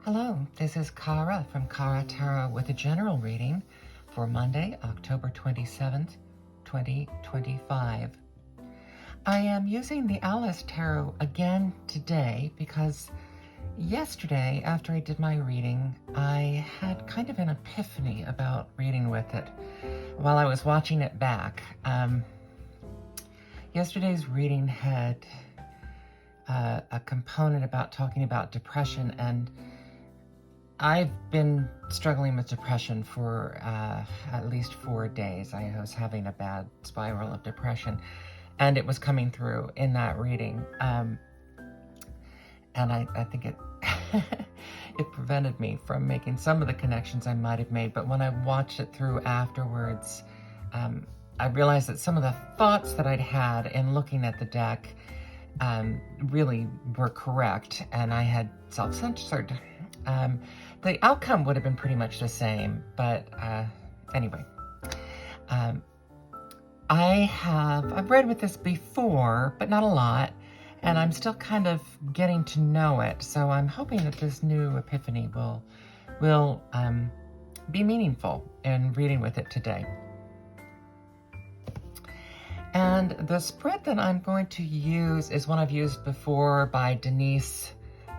Hello, this is Kara from Kara Tarot with a general reading for Monday, October 27th, 2025. I am using the Alice Tarot again today because yesterday, after I did my reading, I had kind of an epiphany about reading with it while I was watching it back. Yesterday's reading had a component about talking about depression, and I've been struggling with depression for at least 4 days. I was having a bad spiral of depression, and it was coming through in that reading. And I think it it prevented me from making some of the connections I might have made. But when I watched it through afterwards, I realized that some of the thoughts that I'd had in looking at the deck really were correct, and I had self-censored. The outcome would have been pretty much the same, but anyway. I've read with this before, but not a lot, and I'm still kind of getting to know it, so I'm hoping that this new epiphany will be meaningful in reading with it today. And the spread that I'm going to use is one I've used before by Denise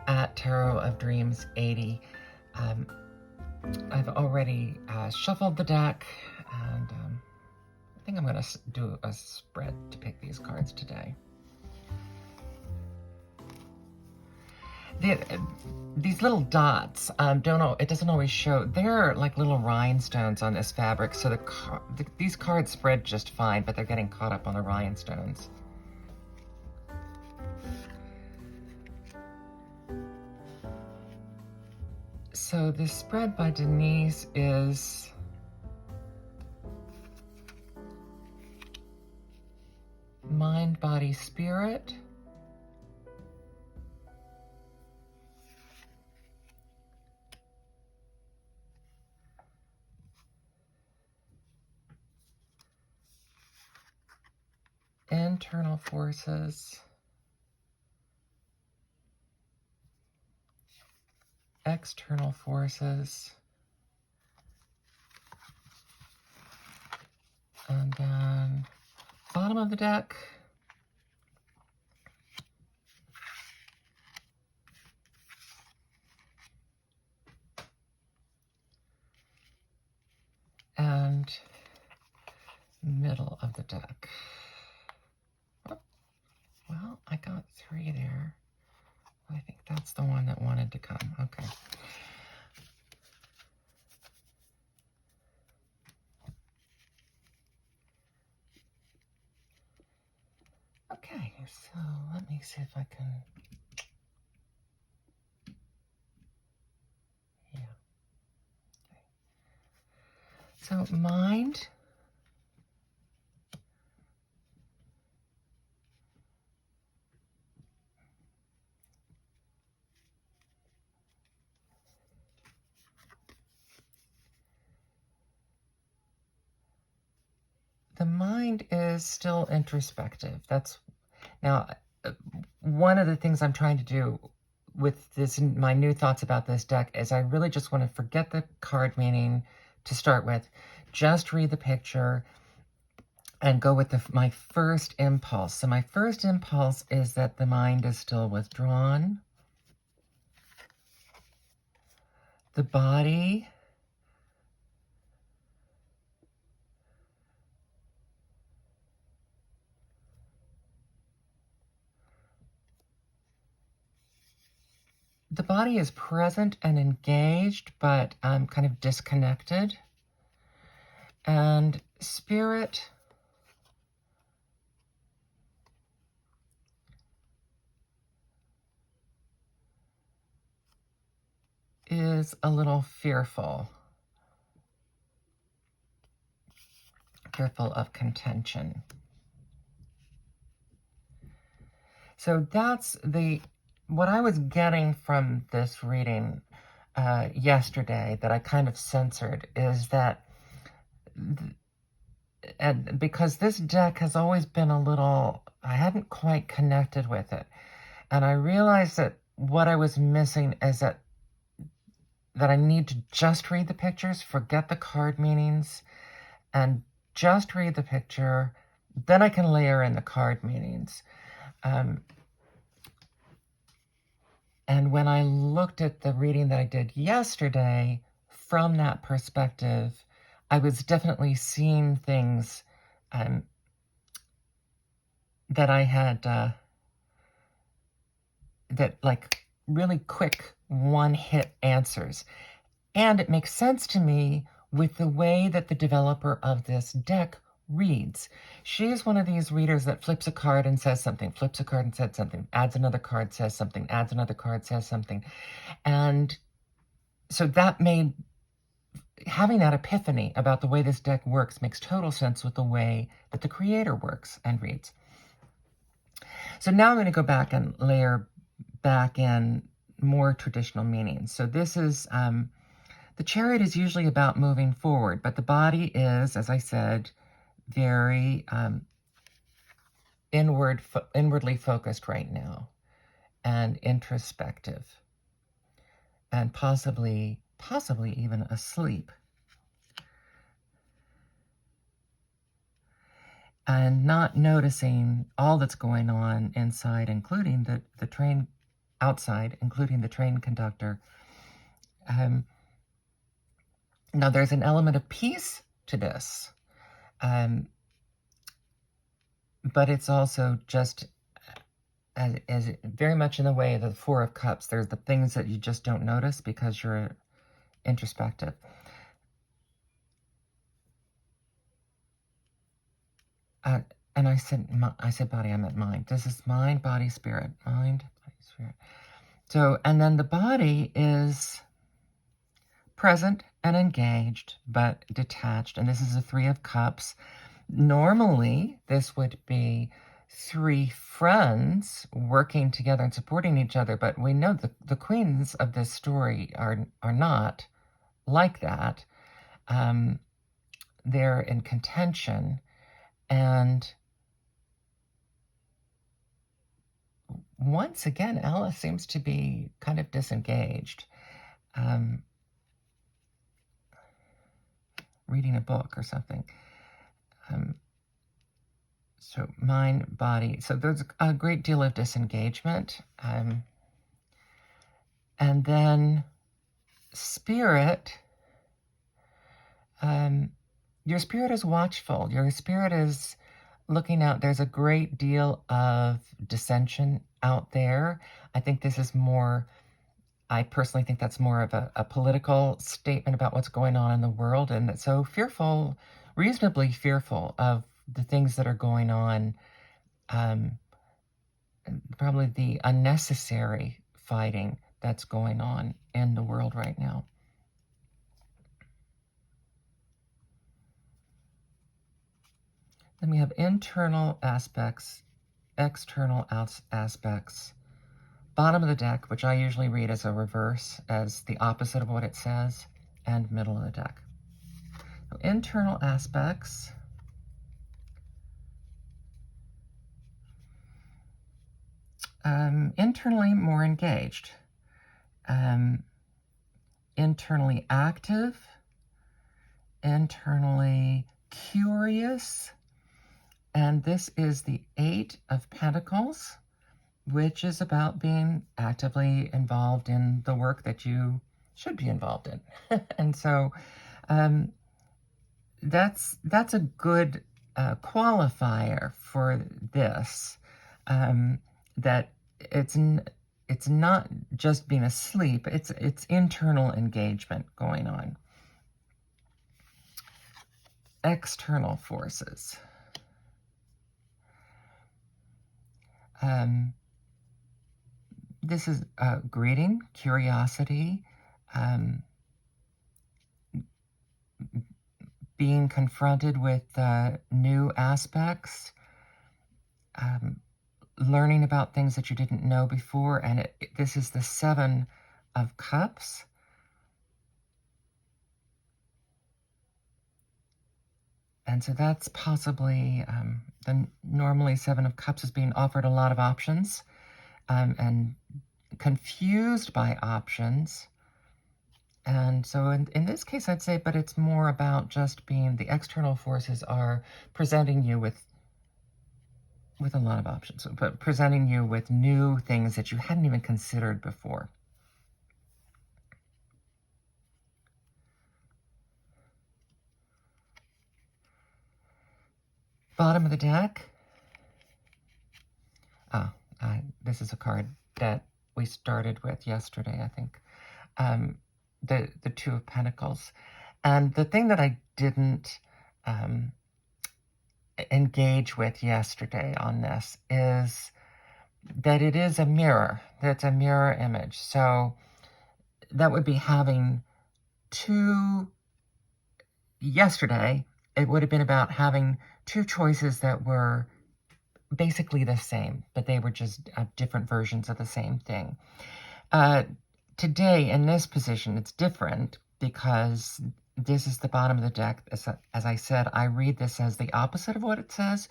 at Tarot of Dreams 80. I've already shuffled the deck, and I think I'm going to do a spread to pick these cards today. These little dots, it doesn't always show. They're like little rhinestones on this fabric, so these cards spread just fine, but they're getting caught up on the rhinestones. So this spread by Denise is mind, body, spirit. Internal forces. External forces. And then bottom of the deck. And middle of the deck. Oh, well, I got 3 there. I think that's the one that wanted to come. Okay. Okay, so let me see if I can... Yeah. Okay. So mind... The mind is still introspective. That's now one of the things I'm trying to do with this, my new thoughts about this deck, is I really just want to forget the card meaning to start with, just read the picture and go with my first impulse. So my first impulse is that the mind is still withdrawn. The body is present and engaged, but kind of disconnected. And spirit is a little fearful of contention. So that's what I was getting from this reading yesterday that I kind of censored, is that, and because this deck has always been a little, I hadn't quite connected with it. And I realized that what I was missing is that that I need to just read the pictures, forget the card meanings, and just read the picture. Then I can layer in the card meanings. And when I looked at the reading that I did yesterday from that perspective, I was definitely seeing things that I had, that like really quick one-hit answers. And it makes sense to me with the way that the developer of this deck reads. She is one of these readers that flips a card and says something, flips a card and says something, adds another card, says something, adds another card, says something. And so that made, having that epiphany about the way this deck works makes total sense with the way that the creator works and reads. So now I'm going to go back and layer back in more traditional meanings. So this is, the chariot is usually about moving forward, but the body is, as I said, very inwardly focused right now and introspective and possibly even asleep. And not noticing all that's going on inside, including the train outside, including the train conductor. Now, there's an element of peace to this, but it's also just as very much in the way of the Four of Cups. There's the things that you just don't notice because you're introspective. And I said body, I meant mind. This is mind, body, spirit. Mind, body, spirit. So, and then the body is present and engaged, but detached. And this is a Three of Cups. Normally, this would be three friends working together and supporting each other, but we know the queens of this story are not like that. They're in contention, and once again, Alice seems to be kind of disengaged. Reading a book or something. So mind, body. So there's a great deal of disengagement. And then spirit. Your spirit is watchful. Your spirit is looking out. There's a great deal of dissension out there. I think this is more, I personally think that's more of a political statement about what's going on in the world. And that's so fearful, reasonably fearful of the things that are going on, probably the unnecessary fighting that's going on in the world right now. Then we have internal aspects, external aspects. Bottom of the deck, which I usually read as a reverse, as the opposite of what it says, and middle of the deck. So internal aspects. Internally more engaged, internally active, internally curious, and this is the Eight of Pentacles, which is about being actively involved in the work that you should be involved in. And so that's a good qualifier for this, that it's not just being asleep, it's internal engagement going on. External forces. This is greeting, curiosity, being confronted with new aspects, learning about things that you didn't know before, and this is the Seven of Cups. And so that's possibly, normally Seven of Cups is being offered a lot of options, and confused by options, And so in this case, I'd say, but it's more about just being, the external forces are presenting you with a lot of options, but presenting you with new things that you hadn't even considered before. Bottom of the deck. Oh, this is a card that we started with yesterday, I think. The Two of Pentacles. And the thing that I didn't engage with yesterday on this is that it is a mirror. That's a mirror image. So that would be having two, yesterday, it would have been about having two choices that were basically the same, but they were just different versions of the same thing. Today, in this position, it's different because this is the bottom of the deck. As I said, I read this as the opposite of what it says.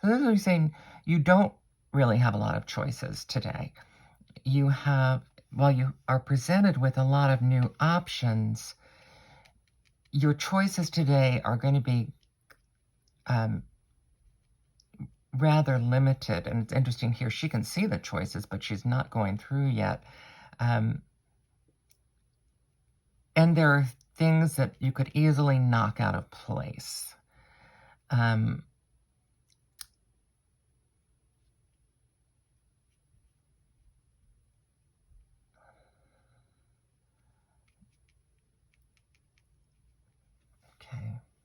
So this is saying you don't really have a lot of choices today. You have, while you are presented with a lot of new options, your choices today are going to be rather limited. And it's interesting here, she can see the choices, but she's not going through yet. And there are things that you could easily knock out of place. Okay,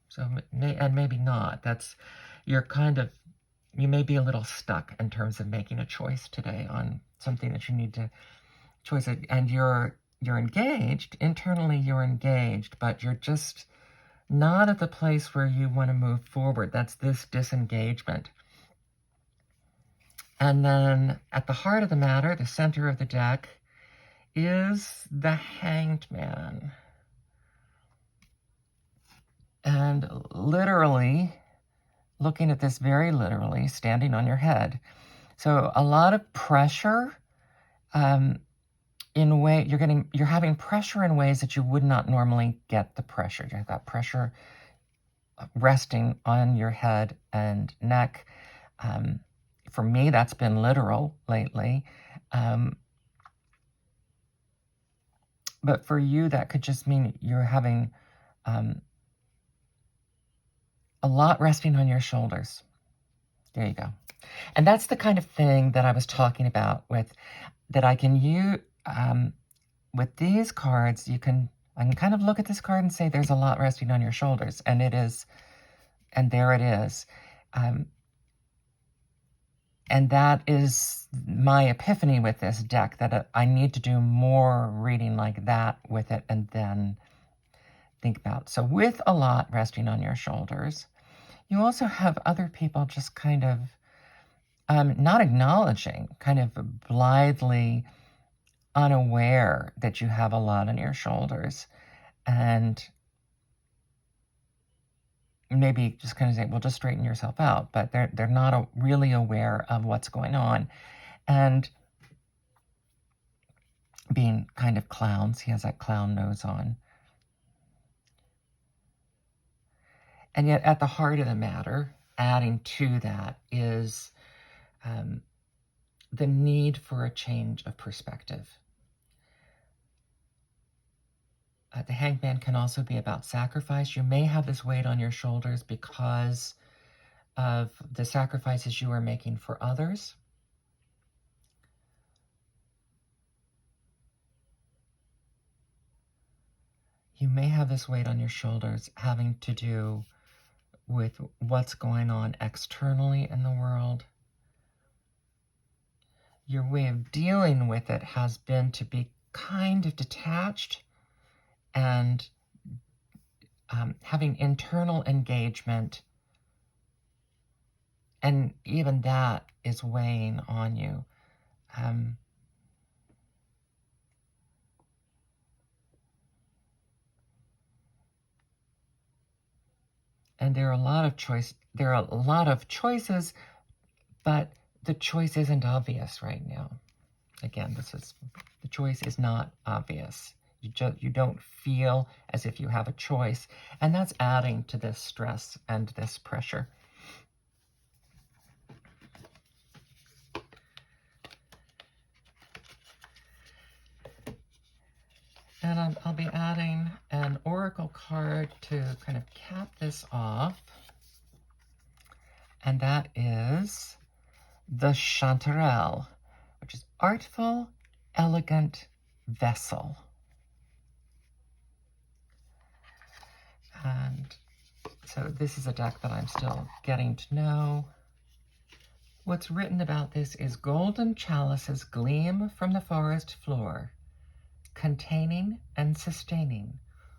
so and maybe not. You're kind of, you may be a little stuck in terms of making a choice today on something that you need to choice, and you're engaged internally. You're engaged, but you're just not at the place where you want to move forward. That's this disengagement. And then at the heart of the matter, the center of the deck, is the Hanged Man. And literally, looking at this very literally, standing on your head. So a lot of pressure, in a way, you're having pressure in ways that you would not normally get the pressure. You have that pressure resting on your head and neck. For me, that's been literal lately. But for you, that could just mean you're having a lot resting on your shoulders. There you go. And that's the kind of thing that I was talking about with, that I can use, with these cards, I can kind of look at this card and say, there's a lot resting on your shoulders. And it is, and there it is. And that is my epiphany with this deck, that I need to do more reading like that with it and then think about. So with a lot resting on your shoulders, you also have other people just kind of not acknowledging, kind of blithely unaware that you have a lot on your shoulders, and maybe just kind of say, well, just straighten yourself out. But they're not really aware of what's going on. And being kind of clowns, he has that clown nose on. And yet at the heart of the matter, adding to that, is the need for a change of perspective. The Hanged Man can also be about sacrifice. You may have this weight on your shoulders because of the sacrifices you are making for others. You may have this weight on your shoulders having to do with what's going on externally in the world. Your way of dealing with it has been to be kind of detached and having internal engagement. And even that is weighing on you. And there are a lot of choices, but the choice isn't obvious right now. Again, the choice is not obvious. You don't feel as if you have a choice, and that's adding to this stress and this pressure. And I'll be adding an oracle card to kind of cap this off, and that is the Chanterelle, which is artful, elegant vessel. And so this is a deck that I'm still getting to know. What's written about this is golden chalices gleam from the forest floor, containing and sustaining.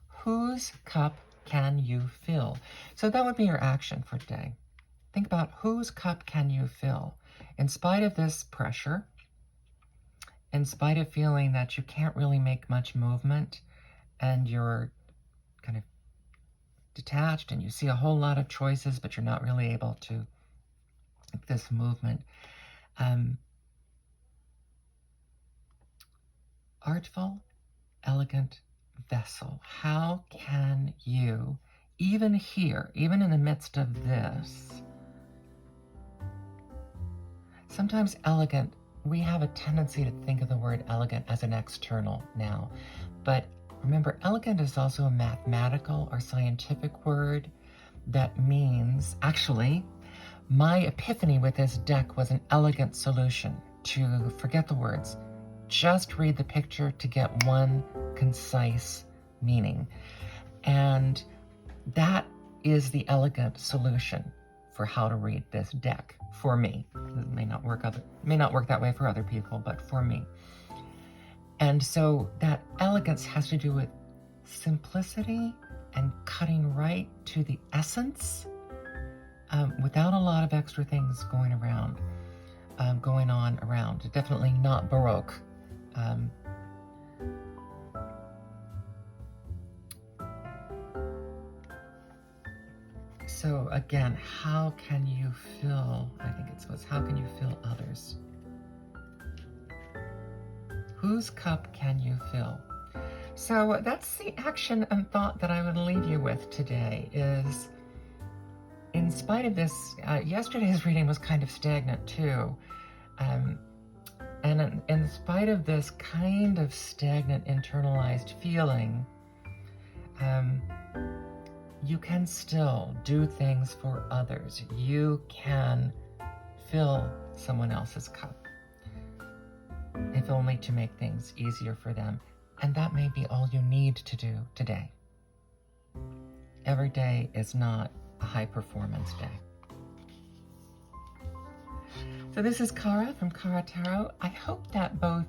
Whose cup can you fill? So that would be your action for today. Think about whose cup can you fill? In spite of this pressure, in spite of feeling that you can't really make much movement and you're kind of detached and you see a whole lot of choices, but you're not really able to make this movement. Artful, elegant vessel. How can you, even here, even in the midst of this, sometimes elegant, we have a tendency to think of the word elegant as an external now, but remember, elegant is also a mathematical or scientific word that means, actually, my epiphany with this deck was an elegant solution to forget the words. Just read the picture to get one concise meaning. And that is the elegant solution for how to read this deck for me. It may not work that way for other people, but for me. And so that elegance has to do with simplicity and cutting right to the essence, without a lot of extra things going on around. Definitely not Baroque. So again, how can you fill, I think it was, how can you fill others? Whose cup can you fill? So that's the action and thought that I would leave you with today is, in spite of this, yesterday's reading was kind of stagnant too. And in spite of this kind of stagnant internalized feeling, you can still do things for others. You can fill someone else's cup, if only to make things easier for them. And that may be all you need to do today. Every day is not a high performance day. So this is Cara from Cara Tarot. I hope that both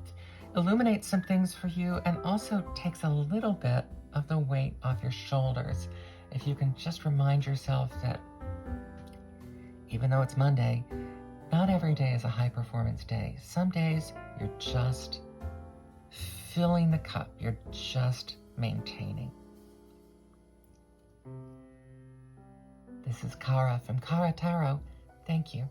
illuminates some things for you and also takes a little bit of the weight off your shoulders. If you can just remind yourself that even though it's Monday, not every day is a high performance day. Some days you're just filling the cup. You're just maintaining. This is Cara from Cara Tarot. Thank you.